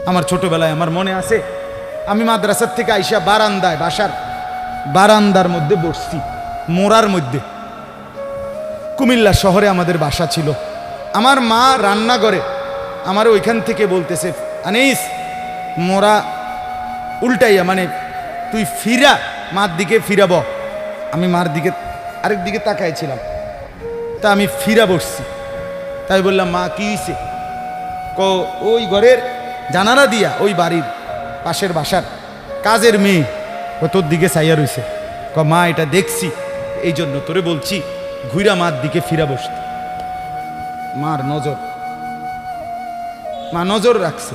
আমার ছোটবেলায় আমার মনে আছে, আমি মাদ্রাসার থেকে আইসা বারান্দায়, বাসার বারান্দার মধ্যে বসছি, মোড়ার মধ্যে। কুমিল্লা শহরে আমাদের বাসা ছিল। আমার মা রান্নাঘরে আমার ওইখান থেকে বলতেছে, আনিস মোরা উল্টাইয়া, মানে তুই ফিরা, মার দিকে ফিরাব। আমি মার দিকে আরেক দিকে তাকাইছিলাম, তা আমি ফিরা বসছি। তাই বললাম, মা কি হইছে? ওই ঘরের জানালা দিয়া ওই বাড়ির পাশের বাসার কাজের মেয়ে ও তোর দিকে চাইয়া রইছে। মা এটা দেখছি, এই জন্য তোরে বলছি ঘুরা মার দিকে ফিরা বসতে। মার নজর, মা নজর রাখছে।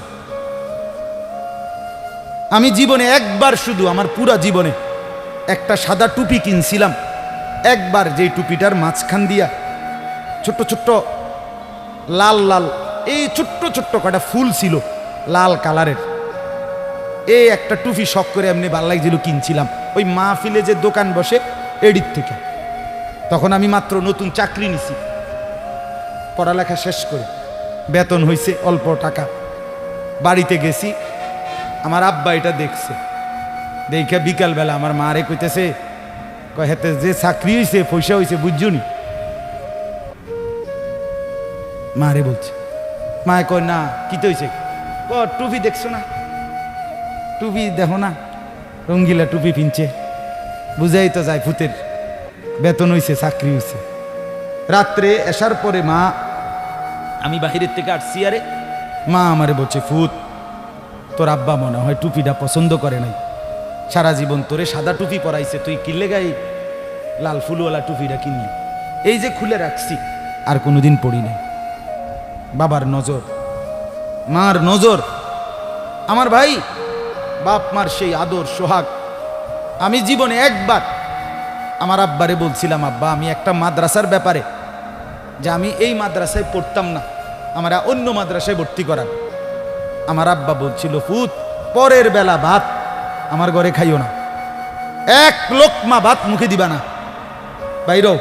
আমি জীবনে একবার, শুধু আমার পুরা জীবনে একটা সাদা টুপি কিনছিলাম একবার, যেই টুপিটার মাঝখান দিয়া ছোট্ট ছোট্ট লাল লাল এই ছোট্ট ছোট্ট কটা ফুল ছিল লাল কালারের। এই একটা টুপি শখ করে এমনি ভাল লাগছিল, কিনছিলাম ওই মাহফিলে যে দোকান বসে এডির থেকে। তখন আমি মাত্র নতুন চাকরি নিছি, পড়ালেখা শেষ করে বেতন হয়েছে অল্প টাকা। বাড়িতে গেছি, আমার আব্বা এটা দেখছে। দেখে বিকালবেলা আমার মারে কইতেছে, হেতে যে চাকরি হয়েছে পয়সা হয়েছে বুঝছুনি? মারে বলছে। মায়ে কয়, না কি তো হয়েছে? টুপি দেখছো না, টুপি দেখো না, রঙ্গিলা টুপি পিনছে, বুঝাই তো যায় ভূতের বেতন হয়েছে, চাকরি হয়েছে। রাত্রে আসার পরে মা, আমি বাহিরের থেকে আসছি, আরে মা আমারে বলছে, ফুত তোর আব্বা মনে হয় টুপিটা পছন্দ করে নাই, সারা জীবন তোরে সাদা টুপি পরাইছে, তুই কিনলে গাই লাল ফুলওয়ালা টুপিটা কিনলি। এই যে খুলে রাখছি, আর কোনোদিন পড়ি নাই। বাবার নজর, মার নজর। আমার ভাই, বাপ মার সেই আদর সোহাগ। আমি জীবনে একবার আমার আব্বারে বলছিলাম, আব্বা আমি একটা মাদ্রাসার ব্যাপারে, যে আমি এই মাদ্রাসায় পড়তাম না, আমরা অন্য মাদ্রাসায় ভর্তি করার। আমার আব্বা বলছিল, ফুত পরের বেলা ভাত আমার ঘরে খাইও না, এক লোকমা ভাত মুখে দিবা না, বাইরও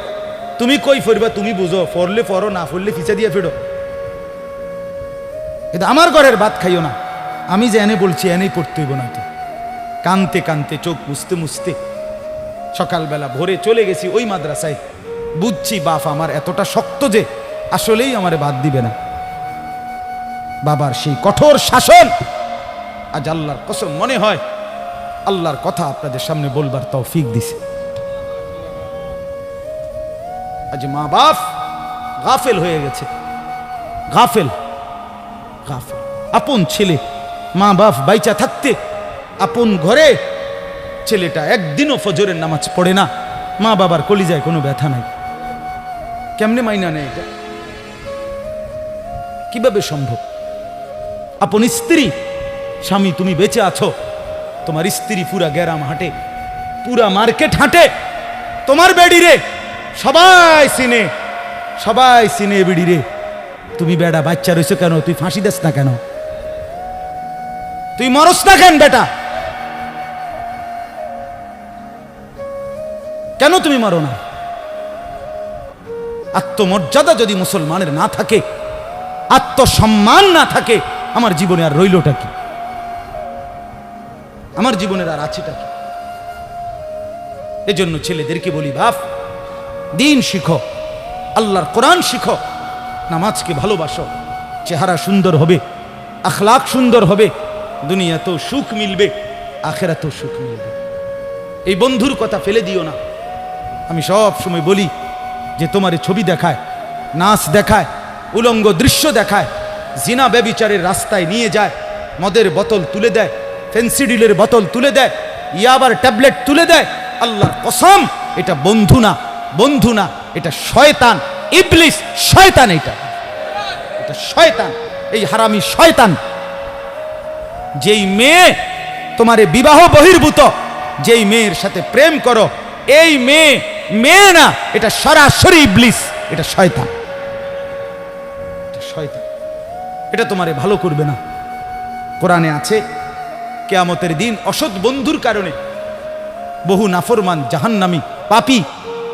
তুমি কই ফরবা তুমি বুঝো, ফরলে ফরো, না ফরলে ফিচা দিয়ে ফেরো, কিন্তু আমার ঘরের ভাত খাইও না। আমি যে এনে বলছি এনেই পড়তে হইব না। তো কানতে কানতে চোখ মুছতে মুছতে সকালবেলা ভোরে চলে গেছি ওই মাদ্রাসায়। বুঝছি বাপ আমার এতটা শক্ত যে আসলেই আমারে বাদ দিবে না। বাবার সেই কঠোর শাসন আজ আল্লাহর কসম মনে হয় আল্লাহর কথা আপনাদের সামনে বলবার তৌফিক দিছে। আজ মা বাপ গাফেল হয়ে গেছে, গাফেল গাফেল। আপন ছেলে, মা বাপ বাইচা থাকতে আপন ঘরে ছেলেটা একদিনও ফজরের নামাজ পড়ে না, মা বাবার কলিজায় কোনো ব্যথা নাই। কেমনে মাইনা নেয় এটা? কিভাবে সম্ভব? আপন স্ত্রী, স্বামী তুমি বেঁচে আছো, তোমার স্ত্রী পুরা গ্যারাম হাঁটে, পুরা মার্কেট হাঁটে, তোমার বেডি রে সবাই চিনে, সবাই চিনে বেডি রে। তুমি বেড়া বাচ্চা রয়েছো কেন? তুই ফাঁসি দেস না কেন? তুই মরস না কেন বেটা? কেন তুমি মারো না? আত্মমর্যাদা যদি মুসলমানের না থাকে, আত্মসম্মান না থাকে, আমার জীবনে আর রইলটা কি? আমার জীবনের আর আছেটা কি? এজন্য ছেলেদেরকে বলি, বাপ দিন শিখো, আল্লাহর কোরআন শিখো, নামাজকে ভালোবাসো, চেহারা সুন্দর হবে, আখলাক সুন্দর হবে, দুনিয়াতেও সুখ মিলবে, আখেরাতেও সুখ মিলবে। এই বন্ধুর কথা ফেলে দিও না। আমি সব সময় বলি যে তোমার ছবি দেখায়, নাচ দেখায়, উলঙ্গ দৃশ্য দেখায়, জিনা ব্যভিচারের রাস্তায় নিয়ে যায়, মদের বোতল তুলে দেয়, ফেন্সিডিলের বোতল তুলে দেয়, ইয়াবার ট্যাবলেট তুলে দেয়, আল্লাহর কসম এটা বন্ধু না, বন্ধু না, এটা শয়তান, ইবলিস, শয়তান। এটা শয়তান, এই হারামি শয়তান। যেই মেয়ে তোমারে বিবাহ বহির্ভূত, যেই মেয়ের সাথে প্রেম করো, এই মেয়ে মেয়ে না, এটা সরাসরি ইবলিস, এটা শয়তান, এটা শয়তান। এটা তোমারে ভালো করবে না। কোরআনে আছে কিয়ামতের দিন অসৎ বন্ধুর কারণে বহু নাফরমান জাহান্নামী পাপী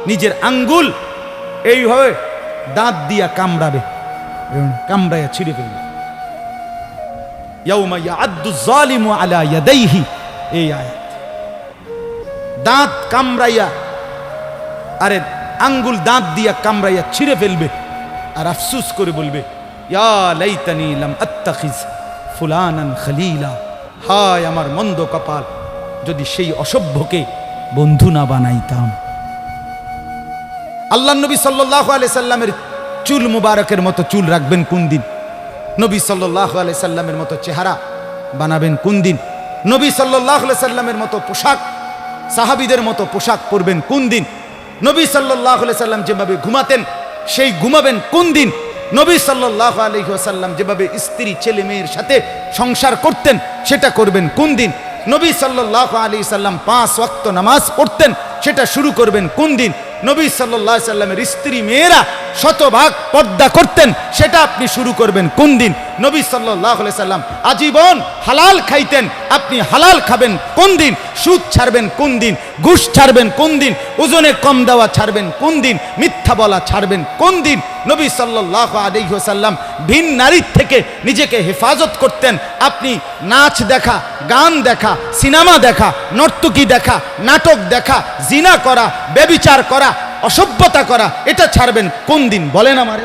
নিজের আঙ্গুল এইভাবে দাঁত দিয়া কামড়াবে, কামড়াইয়া ছিঁড়ে ফেলবে। ইয়াউমা ইয়াআদ্দু যালিমু আলা ইয়াদাইহি, এই আয়াত। দাঁত কামড়াইয়া, আরে আঙ্গুল দাঁত দিয়া কামড়াইয়া ছিঁড়ে ফেলবে আর আফসুস করে বলবে, ইয়া লাইতানি লাম আত্তাখিজ ফুলানান খলিলা, হায় আমার মন্দ কপাল, যদি সেই অসভ্যকে বন্ধু না বানাইতাম। আল্লাহ নবী সাল্লাল্লাহু আলাইহি সাল্লামের চুল মুবারকের মতো চুল রাখবেন কোন দিন? নবী সাল্লাল্লাহু আলাইহি সাল্লামের মতো চেহারা বানাবেন কোন দিন? নবী সাল্লাল্লাহু আলাইহি সাল্লামের মতো পোশাক, সাহাবীদের মতো পোশাক পরবেন কোন দিন? নবী সাল্লাল্লাহু আলাইহি সাল্লাম যেভাবে ঘুমাতেন সেই ঘুমাবেন কোন দিন? নবী সাল্লাল্লাহু আলাইহি ওয়াসাল্লাম যেভাবে স্ত্রী ছেলে মেয়ের সাথে সংসার করতেন সেটা করবেন কোন দিন? নবী সাল্লাল্লাহু আলাইহি সাল্লাম 5 ওয়াক্ত নামাজ পড়তেন, সেটা শুরু করবেন কোন দিন? নবী সাল্লাল্লাহু আলাইহি সাল্লামের স্ত্রী মেয়েরা শতভাগ পর্দা করতেন, সেটা আপনি শুরু করবেন কোন দিন? নবী সাল্লাল্লাহু আলাইহি সাল্লাম আজীবন হালাল খাইতেন, আপনি হালাল খাবেন কোন দিন? সুদ ছাড়বেন কোন দিন? ঘুষ ছাড়বেন কোন দিন? ওজনে কম দেওয়া ছাড়বেন কোন দিন? মিথ্যা বলা ছাড়বেন কোন দিন? নবী সাল্লাল্লাহু আলাইহি ওয়াসাল্লাম ভিন নারীর থেকে নিজেকে হেফাজত করতেন, আপনি নাচ দেখা, গান দেখা, সিনেমা দেখা, নর্তকী দেখা, নাটক দেখা, জিনা করা, ব্যভিচার করা, অসভ্যতা করা, এটা ছাড়বেন কোন দিন? বলেন আমারে।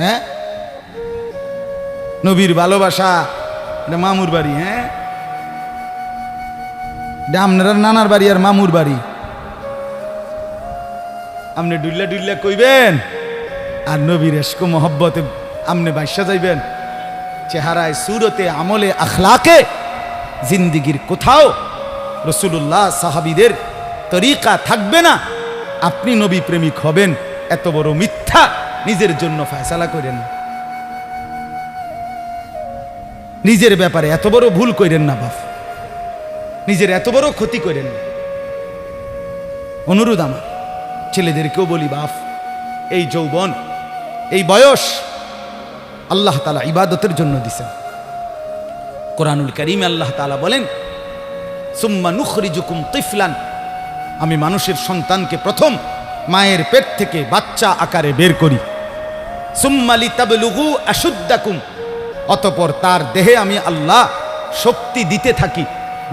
হ্যাঁ, নবীর ভালোবাসা এটা মামুর বাড়ি, হ্যাঁ এটা আপনার নানার বাড়ি আর মামুর বাড়ি। আপনি ডুল্লা ডুল্লা কইবেন আর নবীর এশক মোহব্বতে আপনি বাইসা যাইবেন। চেহারায়, সুরতে, আমলে, আখলাকে জিন্দিগির কোথাও রাসূলুল্লাহ সাহাবীদের তরিকা থাকবে না। আপনি নবী প্রেমিক হবেন, এত বড় মিথ্যা নিজের জন্য ফয়সালা করেন না। নিজের ব্যাপারে এত বড় ভুল করেন না বাপ, নিজের এত বড় ক্ষতি করেন না। অনুরোধ আমার ছেলেদেরকেও বলি, বাপ এই যৌবন, এই বয়স আল্লাহ তাআলা ইবাদতের জন্য দিয়েছেন। কোরআনুল কারীমে আল্লাহ তাআলা বলেন, সুম্মা নুখরিজুকুম তিফলান, আমি মানুষের সন্তানকে প্রথম মায়ের পেট থেকে বাচ্চা আকারে বের করি। সুম্মা লিতাবলুগু আশুদ্দাকুম, অতঃপর তার দেহে আমি আল্লাহ শক্তি দিতে থাকি,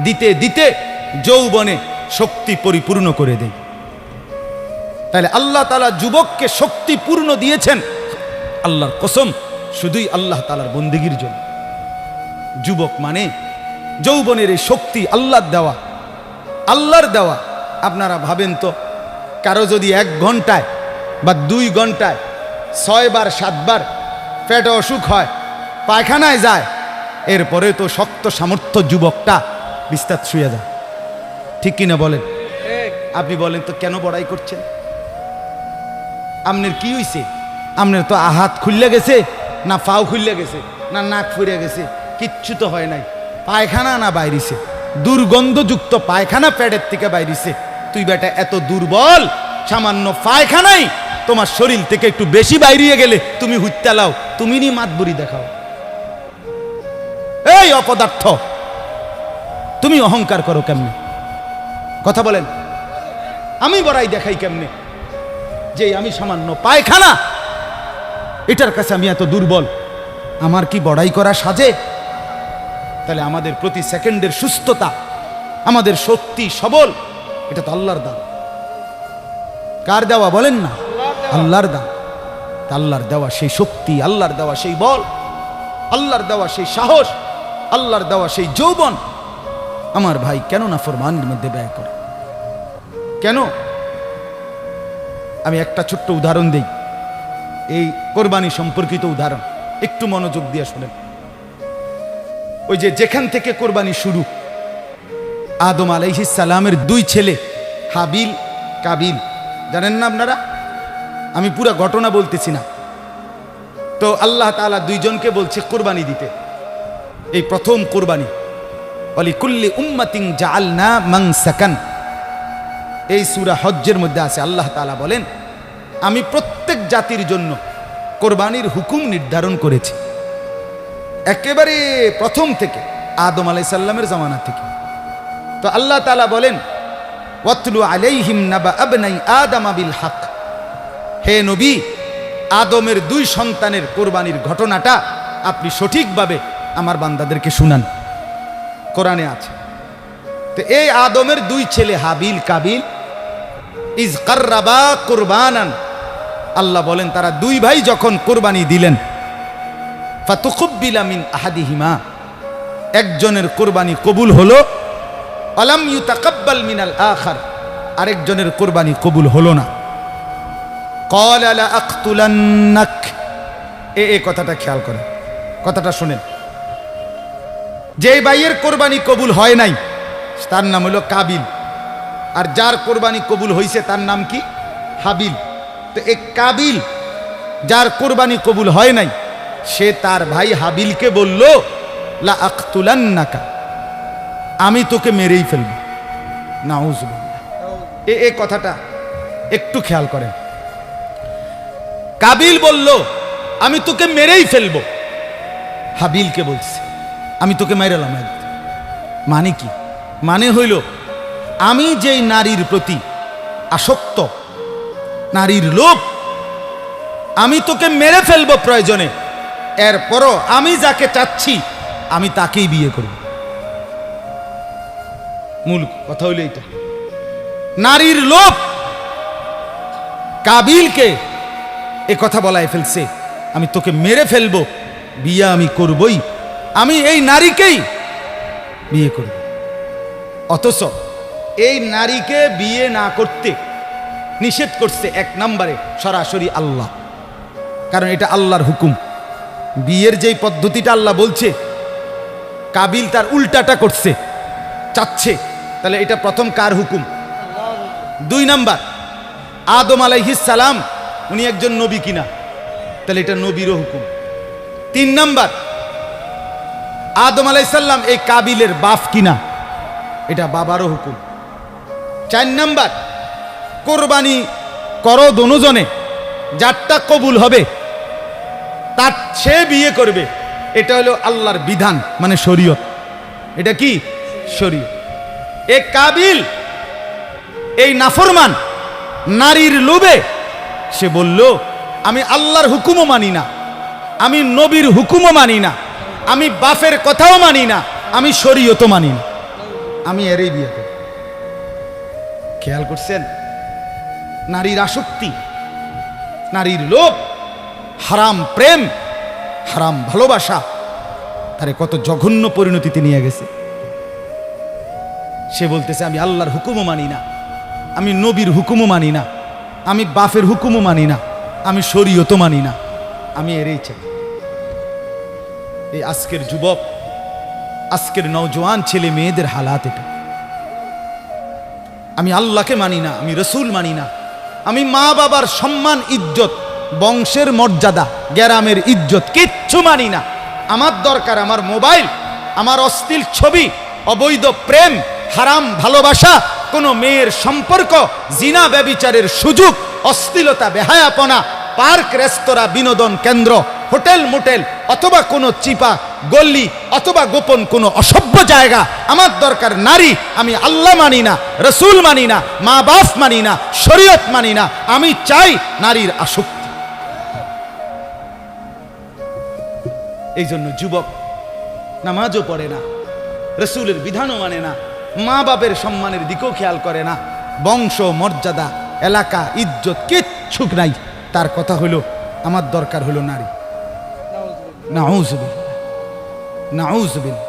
দিতে দিতে যৌবনে শক্তি পরিপূর্ণ করে দেই। তাহলে আল্লাহ তাআলা যুবককে শক্তি পূর্ণ দিয়েছেন আল্লাহর কসম শুধুই আল্লাহ তাআলার বন্দেগীর জন্য। যুবক মানে যৌবনের এই শক্তি আল্লাহর দেওয়া, আল্লাহর দেওয়া। আপনারা ভাবেন তো, কারো যদি 1 ঘন্টায় বা 2 ঘন্টায় 6 বার 7 বার পেটে অসুখ হয়, পায়খানায় যায়, এরপরে তো শক্ত সামর্থ্য যুবকটা বিস্তার শুয়ে যায়, ঠিক কিনা বলেন? আপনি বলেন তো কেন বড়াই করছেন? আপনার কি হইছে? আপনার তো হাত খুললে গেছে, না পাও খুললে গেছে, না নাক ফুরে গেছে, কিচ্ছু তো হয় নাই। পায়খানা না বাইরিছে, দুর্গন্ধযুক্ত পায়খানা পেটের থেকে বাইরিছে। তুই বেটা এত দুর্বল, সামান্য পায়খানাই তোমার শরীর থেকে একটু বেশি বাইরিয়ে গেলে তুমি হুত্যা লাও, তুমি নি মাতবুরি দেখাও। এই অপদার্থ, তুমি অহংকার করো কেমনে? কথা বলেন, আমি বড়াই দেখাই কেমনে যে আমি সামান্য পায়খানা, এটার কাছে আমি এত দুর্বল, আমার কি বড়াই করা সাজে? তাহলে আমাদের প্রতি সেকেন্ডের সুস্থতা, আমাদের শক্তি সবল, এটা তো আল্লাহর দান। কার দেওয়া বলেন না? আল্লাহর দান। আল্লাহর দেওয়া সেই শক্তি, আল্লাহর দেওয়া সেই বল, আল্লাহর দেওয়া সেই সাহস, আল্লাহর দেওয়া সেই যৌবন আমার ভাই কেন না ফরমানের মধ্যে ব্যয় করে? কেন? আমি একটা ছোট্ট উদাহরণ দেই, এই কোরবানি সম্পর্কিত উদাহরণ, একটু মনোযোগ দিয়ে শুনেন। ওই যে যেখান থেকে কোরবানি শুরু, আদম আলাইহিস সালামের 2 ছেলে হাবিল কাবিল, জানেন না আপনারা? আমি পুরো ঘটনা বলতেছি না। তো আল্লাহ তাআলা 2 জনকে বলছে কোরবানি দিতে, এই প্রথম কোরবানি। ওয়ালিকুল্লি উম্মাতিন জাআলনা মানসাকান, এই সূরা হজ্জের মধ্যে আছে। আল্লাহ তাআলা বলেন, আমি প্রত্যেক জাতির জন্য কোরবানির হুকুম নির্ধারণ করেছি, একেবারে প্রথম থেকে, আদম আলাইহিস সালামের জামানা থেকে। তো আল্লাহ তাআলা বলেন, ওয়াতলু আলাইহিম নাবা আবনাই আদম বিল হক, হে নবী, আদমের 2 সন্তানের কোরবানির ঘটনাটা আপনি সঠিকভাবে আমার বান্দাদেরকে শুনান। কোরআনে আছে। তো এই আদমের দুই ছেলে হাবিল কাবিল ইজ কাররাবা কুরবানান, আল্লাহ বলেন তারা দুই ভাই যখন কোরবানি দিলেন, ফাতুকুব্বিলা মিন আহাদিহিমা, একজনের কোরবানি কবুল হলো, আলাম ইউতাকাব্বাল মিনাল আখার, আরেকজনের কোরবানি কবুল হলো না। ক্বালা লা আকতুলান্নাক, এই কথাটা খেয়াল করেন, কথাটা শুনেন। যে ভাইয়ের কোরবানি কবুল হয় নাই তার নাম হলো কাবিল, আর যার কোরবানি কবুল হয়েছে তার নাম কি? হাবিল। তো এই কাবিল যার কোরবানি কবুল হয় নাই, সে তার ভাই হাবিলকে বলল লা আকতুলান্নাকা, আমি তোকে মেরেই ফেলব। নাউজুবিল্লাহ। এই কথাটা একটু খেয়াল করেন। কাবিল বলল আমি তোকে মেরেই ফেলব, হাবিলকে বলছে আমি তোকে মেরেলাম। মানে কি? মানে হইল আমি যেই নারীর প্রতি আসক্ত, নারীর লোভ, আমি তোকে মেরে ফেলব প্রয়োজনে, এরপরও আমি যাকে চাচ্ছি আমি তাকেই বিয়ে করব। মূল কথা হইল এটা, নারীর লোভ কাবিলকে এ কথা বলায় ফেলছে, আমি তোকে মেরে ফেলবো, বিয়ে আমি করবই, আমি এই নারীকেই বিয়ে করব। অথচ এই নারীকে বিয়ে না করতে নিষেধ করছে এক নম্বরে সরাসরি আল্লাহ, কারণ এটা আল্লাহর হুকুম। বিয়ের যেই পদ্ধতিটা আল্লাহ বলছে, কাবিল তার উল্টাটা করছে, চাচ্ছে, তাহলে এটা প্রথম কার হুকুম? দুই নাম্বার, আদম আলাইহিস সালাম উনি একজন নবী কিনা, তাহলে এটা নবীরও হুকুম। তিন নাম্বার, আদম আলাইহিস সালাম এই কাবিলের বাপ কিনা, এটা বাবারও হুকুম। চার নাম্বার, কোরবানি করো দোনোজনে, যারটা কবুল হবে তার সে বিয়ে করবে, এটা হলো আল্লাহর বিধান, মানে শরীয়ত। এটা কি? শরীয়ত। এ কাবিল এই নাফরমান নারীর লোভে সে বলল আমি আল্লাহর হুকুমও মানি না, আমি নবীর হুকুমও মানি না, আমি বাপের কথাও মানি না, আমি শরীয়তও মানি না, আমি এরই বিয়ে করি। খেয়াল করছেন? নারীর আসক্তি, নারীর লোভ, হারাম প্রেম, হারাম ভালোবাসা তারে কত জঘন্য পরিণতিতে নিয়ে গেছে। সে বলতেছে আমি আল্লাহর হুকুমও মানি না, আমি নবীর হুকুমও মানি না, আমি বাপের হুকুমও মানি না, আমি শরীয়তও মানি না, আমি এরই চাই। এই আজকের যুবক, আজকের নওজোয়ান ছেলে মেয়েদের হালাত এটা। আমি আল্লাহকে মানি না, আমি রসুল মানি না, আমি মা বাবার সম্মান ইজ্জত, বংশের মর্যাদা, গ্রামের ইজ্জত কিচ্ছু মানি না। আমার দরকার আমার মোবাইল, আমার অশ্লীল ছবি, অবৈধ প্রেম, হারাম ভালোবাসা, কোনো মেয়ের সম্পর্ক, জিনা ব্যভিচারের সুযোগ, অশ্লীলতা, বেহায়াপনা, পার্ক, রেস্তোরাঁ, বিনোদন কেন্দ্র, হোটেল মোটেল, অথবা কোনো চিপা গল্লি, অথবা গোপন কোনো অসভ্য জায়গা। আমার দরকার নারী। আমি আল্লাহ মানি না, রসুল মানি না, মা বাপ মানি না, শরীয়ত মানি না, আমি চাই নারীর আসক্তি। এই জন্য যুবক নামাজও পড়ে না, রসুলের বিধানও মানে না, মা বাপের সম্মানের দিকেও খেয়াল করে না, বংশ মর্যাদা, এলাকা, ইজ্জত কিচ্ছু নাই। তার কথা হলো আমার দরকার হলো নারী। নাউজুবিল্লাহ, নাউজুবিল্লাহ।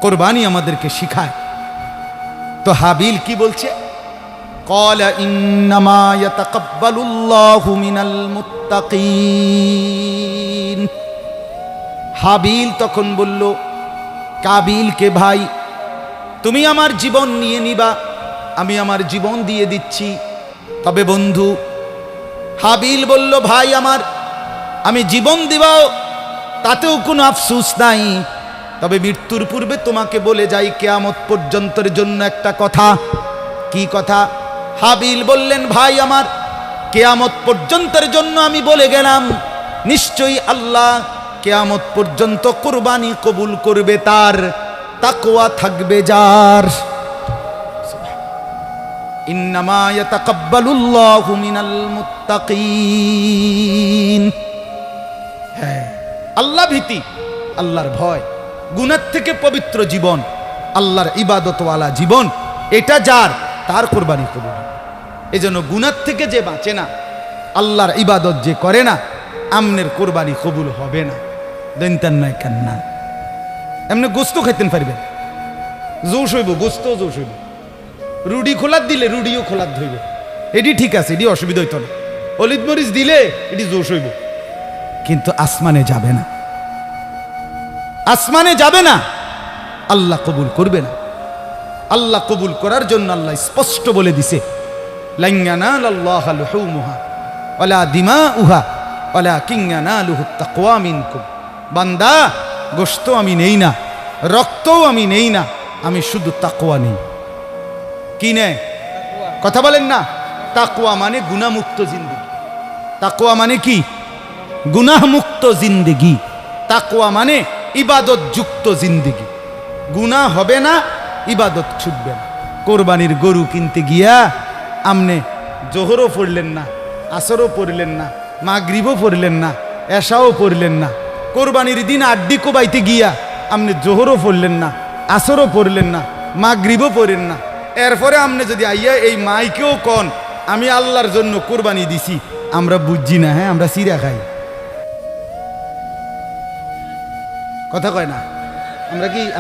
কোরবানি আমাদেরকে শিখায়। তো হাবিল কি বলছে? ক্বালা ইন্নামা ইয়াতাকাব্বালুল্লাহু মিনাল মুত্তাকিন। হাবিল তখন বলল কাবিলকে, ভাই তুমি আমার জীবন নিয়ে নিবা, আমি আমার জীবন দিয়ে দিচ্ছি। তবে বন্ধু, হাবিল বলল ভাই আমার, আমি জীবন দিবাও তাতেও কোনো আফসোস নাই, তবে মৃত্যুর পূর্বে তোমাকে বলে যাই কিয়ামত পর্যন্তের জন্য একটা কথা। কি কথা? হাবিল বললেন ভাই আমার, কিয়ামত পর্যন্তের জন্য আমি বলে গেলাম, নিশ্চয়ই আল্লাহ কিয়ামত পর্যন্ত কুরবানি কবুল করবে তার, তাকওয়া থাকবে যার। ইন্নামা ইয়াতাকাব্বালুল্লাহু মিনাল মুত্তাকিন। হ্যাঁ, আল্লাহ ভীতি, আল্লাহর ভয়, গুনাহ থেকে পবিত্র জীবন, আল্লাহর ইবাদতওয়ালা জীবন, এটা যার, তার কোরবানি কবুল। এজন্য গুনাহ থেকে যে বাঁচে না, আল্লাহর ইবাদত যে করে না, আমনের কোরবানি কবুল হবে না। দেনতেন নয় কান্না এমনি গোস্ত খাইতেন পারবেন, জোশ হইব, গোস্ত জোশ হইব। রুডি খোলার দিলে রুডিও খোলার ধইব, এটি ঠিক আছে, এটি অসুবিধা হইতো না। অলিদ মরিচ দিলে এটি জোশ হইব, কিন্তু আসমানে যাবে না, আসমানে যাবে না, আল্লাহ কবুল করবে না। আল্লাহ কবুল করার জন্য আল্লাহ স্পষ্ট বলে দিছে, লান ইয়ানালাল্লাহা লুহুমুহা ওয়ালা দিমাউহা ওয়ালাকিন ইয়ানালুহুত তাকওয়া মিনকুম। বান্দা, গোশত আমি নেই না, রক্তও আমি নেই না, আমি শুধু তাকওয়া নেই। কি নেই? কথা বলেন না। তাকওয়া মানে গুনাহমুক্ত জিন্দেগি। তাকওয়া মানে কি? গুনাহমুক্ত জিন্দেগি। তাকওয়া মানে ইবাদত যুক্ত জিন্দেগি। গুনাহ হবে না, ইবাদত ছুটবে না। কোরবানির গরু কিনতে গিয়া আমনে জোহরও পড়লেন না, আসরও পড়লেন না, মাগরিবও পড়লেন না, এশাও পড়লেন না। কোরবানির দিন আড্ডি কোবাইতে গিয়া আমনে জোহরও পড়লেন না, আসরও পড়লেন না, মাগরিবও পড়েন না। এরপরে আমনে যদি আইয়া এই মাইকেও কন আমি আল্লাহর জন্য কোরবানি দিছি, আমরা বুঝছি না। হ্যাঁ, আমরা সিরা খাই, কথা কয় না।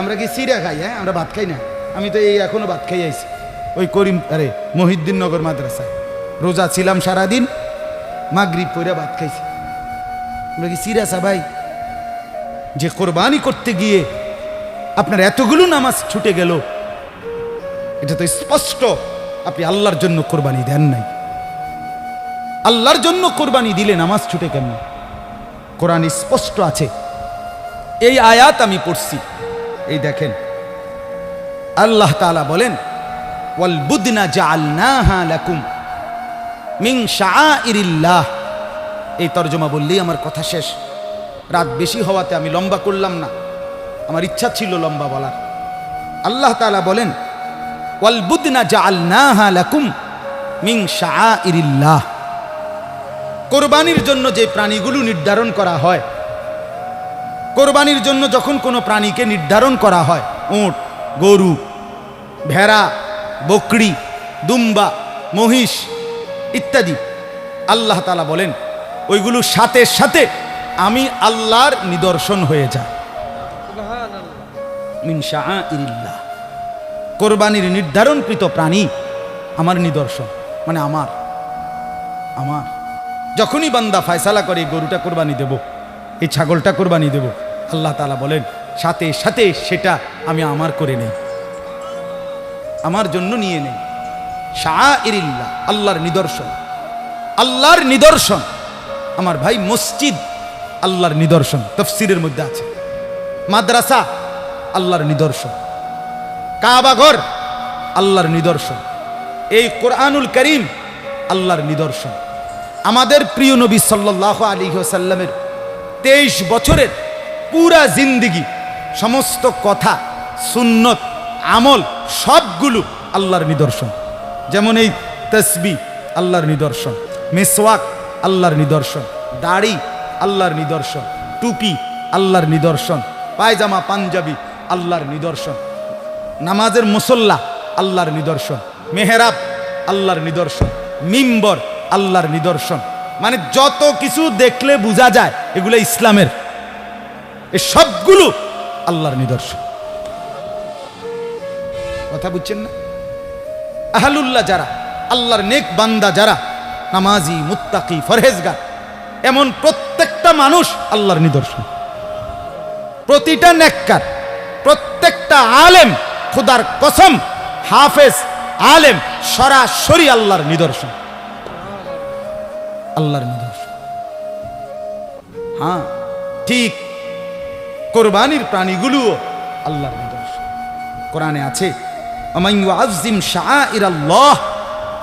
আমরা কি সিরা খাই? হ্যাঁ, আমরা ভাত খাই না। আমি তো এই এখনো ভাত খাই আইছি ওই মহিউদ্দিন নগর মাদ্রাসায়। রোজা ছিলাম সারাদিন, মাগরিব পইরা ভাত খাইছি। আমরা কি সিরা ভাই? যে কোরবানি করতে গিয়ে আপনার এতগুলো নামাজ ছুটে গেল, এটা তো স্পষ্ট আপনি আল্লাহর জন্য কোরবানি দেন নাই। আল্লাহর জন্য কোরবানি দিলে নামাজ ছুটে কেন? কোরআন স্পষ্ট আছে। এই আয়াত আমি পড়ছি, এই দেখেন আল্লাহ তাআলা বলেন, ওয়াল বুদনা জাআলনাহা লাকুম মিন শাআইরিল্লাহ। এই তরজমা বললেই আমার কথা শেষ। রাত বেশি হওয়াতে আমি লম্বা করলাম না, আমার ইচ্ছা ছিল লম্বা বলার। আল্লাহ তাআলা বলেন, ওয়াল বুদনা জাআলনাহা লাকুম মিন শাআইরিল্লাহ। কোরবানির জন্য যে প্রাণীগুলো নির্ধারণ করা হয়, কোরবানির জন্য যখন কোনো প্রাণীকে নির্ধারণ করা হয়, উট, গরু, ভেড়া, বকরি, দুম্বা, মহিষ ইত্যাদি, আল্লাহ তাআলা বলেন ওইগুলো সাথে সাথে আমি আল্লাহর নিদর্শন হয়ে যায়। মিন শাআইরিল্লাহ। কোরবানির নির্ধারণকৃত প্রাণী আমার নিদর্শন, মানে আমার। যখনই বান্দা ফয়সালা করে গরুটা কোরবানি দেব, এই ছাগলটা কোরবানি দেব, আল্লাহ তাআলা বলেন সাথে সাথে সেটা আমি আমার করে নেই, আমার জন্য নিয়ে নেই। শাআইরিল্লাহ, আল্লাহর নিদর্শন। আল্লাহর নিদর্শন আমার ভাই, মসজিদ আল্লাহর নিদর্শন, তাফসীরের মধ্যে আছে। মাদ্রাসা আল্লাহর নিদর্শন, কাবা ঘর আল্লাহর নিদর্শন, এই কোরআনুল কারীম আল্লাহর নিদর্শন। আমাদের প্রিয় নবী সাল্লাল্লাহু আলাইহি ওয়াসাল্লামের 23 বছরের পুরা জিন্দেগি, সমস্ত কথা, সুন্নত, আমল সবগুলো আল্লাহর নিদর্শন। যেমন এই তাসবিহ আল্লাহর নিদর্শন, মিসওয়াক আল্লাহর নিদর্শন, দাড়ি আল্লাহর নিদর্শন, টুপি আল্লাহর নিদর্শন, পায়জামা পাঞ্জাবি আল্লাহর নিদর্শন, নামাজের মুসল্লা আল্লাহর নিদর্শন, মেহরাব আল্লাহর নিদর্শন, মিম্বর আল্লাহর নিদর্শন। মানে যত কিছু দেখলে বোঝা যায় এগুলো ইসলামের, এই সবগুলো আল্লাহর নিদর্শন। কথা বুঝছেন না? আহলুল্লাহ যারা, আল্লাহর নেক বান্দা যারা, নামাজি, মুত্তাকি, ফরহেজগার, এমন প্রত্যেকটা মানুষ আল্লাহর নিদর্শন। প্রতিটা নেককার, প্রত্যেকটা আলেম, খোদার কসম, হাফেজ, আলেম সরাসরি আল্লাহর নিদর্শন, আল্লাহর নিদর্শন। হ্যাঁ, ঠিক কোরবানির প্রাণীগুলোও আল্লাহর নিদর্শন। কোরআনে আছে, ওমান ইউআযযিম শাআইরাল্লাহ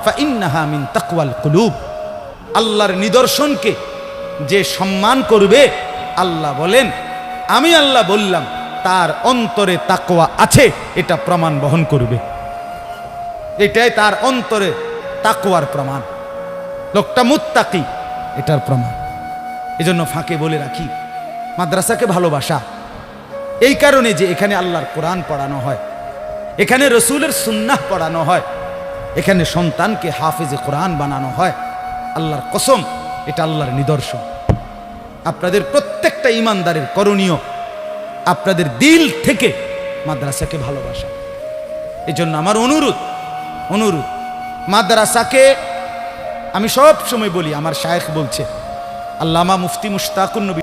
ফাইন্নাহা মিন তাকওয়াল কুলুব। আল্লাহর নিদর্শনকে যে সম্মান করবে, আল্লাহ বলেন, আমি আল্লাহ বললাম তার অন্তরে তাকওয়া আছে, এটা প্রমাণ বহন করবে। এটাই তার অন্তরে তাকওয়ার প্রমাণ, লোকটা মুত্তাকি, এটার প্রমাণ। এজন্য ফাঁকে বলে রাখি, মাদ্রাসাকে ভালোবাসা এই কারণে যে এখানে আল্লাহর কোরআন পড়ানো হয়, এখানে রসুলের সুন্নাহ পড়ানো হয়, এখানে সন্তানকে হাফেজে কোরআন বানানো হয়। আল্লাহর কসম, এটা আল্লাহর নিদর্শন। আপনাদের প্রত্যেকটা ইমানদারের করণীয় আপনাদের দিল থেকে মাদ্রাসাকে ভালোবাসা। এই জন্য আমার অনুরোধ মাদ্রাসাকে আমি সব সময় বলি, আমার শায়েখ বলছে, আল্লামা মুফতি মুশতাকুন নবী